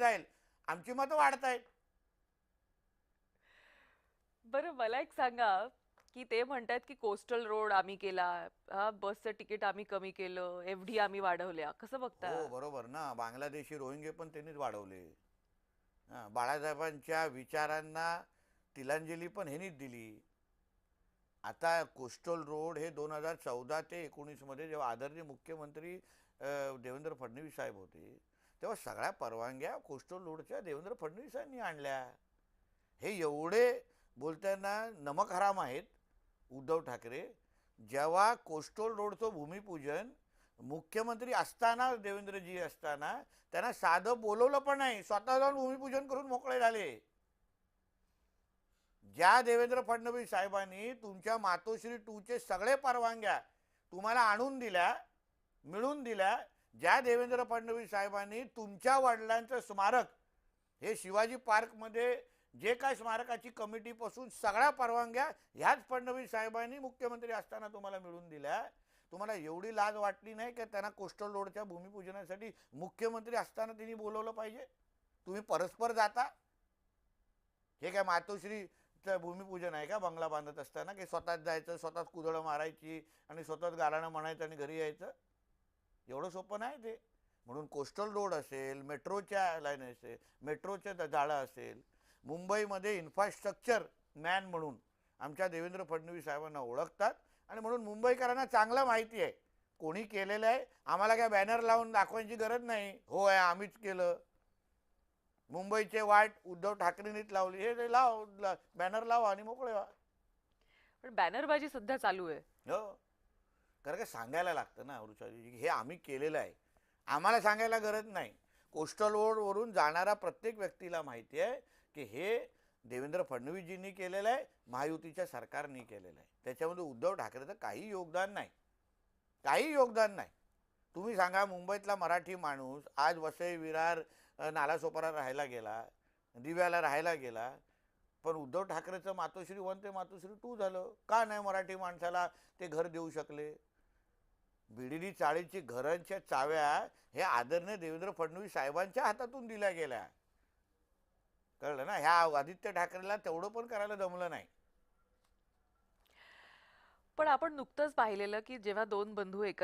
जाईल, आमची मतं वाढतायत. बरं मला एक सांगा की ते म्हणतात की कोस्टल रोड आम्ही केला, हा बसचं तिकीट आम्ही कमी केलं, एफडी आम्ही वाढवल्या, कसं बघता? हो बरोबर ना, बांगलादेशी रोहिंगे पण त्यांनीच वाढवले. बाळासाहेबांच्या विचारांना तिलांजली पण ह्यांनीच दिली. आता कोस्टल रोड हे 2014 ते 19 मध्ये जेव्हा आदरणीय मुख्यमंत्री देवेंद्र फडणवीस साहेब होते, तेव्हा सगळ्या परवानग्या कोस्टल रोडच्या देवेंद्र फडणवीसांनी आणल्या. हे एवढे बोलताना नमक हराम आहेत उद्धव ठाकरे. जेव्हा कोस्टल रोडचं भूमिपूजन मुख्यमंत्री असताना, देवेंद्रजी असताना, त्यांना साधं बोलवलं पण नाही, स्वतः जाऊन भूमिपूजन करून मोकळे झाले. ज्या देवेंद्र फडणवीस साहेबांनी तुमच्या मातोश्री 2चे सगळे परवानग्या तुम्हाला आणून दिल्या, मिळून दिल्या, ज्या देवेंद्र फडणवीस साहेबांनी तुमच्या वडिलांचं स्मारक हे शिवाजी पार्कमध्ये जे काय स्मारकाची कमिटीपासून सगळ्या परवानग्या ह्याच फडणवीस साहेबांनी मुख्यमंत्री असताना तुम्हाला मिळून दिल्या, तुम्हाला एवढी लाज वाटली नाही की त्यांना कोस्टल रोडच्या भूमिपूजनासाठी मुख्यमंत्री असताना त्यांनी बोलवलं पाहिजे? तुम्ही परस्पर जाता. हे काय मातोश्रीचं भूमिपूजन आहे का बंगला बांधत असताना, की स्वतःच जायचं, स्वतःच कुदळं मारायची आणि स्वतःच गाणं म्हणायचं आणि घरी यायचं? एवढं सोपं नाही ते. म्हणून कोस्टल रोड असेल, मेट्रोच्या लाईन असेल, मेट्रोच्या जाळं असेल, मुंबईमध्ये इन्फ्रास्ट्रक्चर मॅन म्हणून आमच्या देवेंद्र फडणवीस साहेबांना ओळखतात आणि म्हणून मुंबईकरांना चांगलं माहिती आहे कोणी केलेलं आहे. आम्हाला काय बॅनर लावून दाखवायची गरज नाही, हो आहे आम्हीच केलं. मुंबईचे वाट उद्धव ठाकरेंनीच लावली, हे लाव, बॅनर लावा आणि मोकळे व्हा. पण बॅनरबाजी सध्या चालू आहे. हो, कारण का सांगायला लागतं ना वृषाजी, हे आम्ही केलेलं आहे, आम्हाला सांगायला गरज नाही. कोस्टल रोडवरून जाणारा प्रत्येक व्यक्तीला माहिती आहे की हे देवेंद्र फडणवीसजींनी केलेलं आहे, महायुतीच्या सरकारने केलेलं आहे. त्याच्यामध्ये उद्धव ठाकरेचं काही योगदान नाही, काही योगदान नाही. तुम्ही सांगा, मुंबईतला मराठी माणूस आज वसई विरार नालासोपारा राहायला गेला, दिव्याला राहायला गेला, पण उद्धव ठाकरेचं मातोश्री 1 ते मातोश्री 2 झालं. का नाही मराठी माणसाला ते घर देऊ शकले? बीडीडी चाळीची घरांच्या चाव्या हे आदरणीय देवेंद्र फडणवीस साहेबांच्या हातातून दिल्या गेल्या. कळलं ना? ह्या आदित्य ठाकरेला तेवढं पण करायला जमलं नाही. पण आपण नुकतंच पाहिलेलं की जेव्हा दोन बंधू एकत्र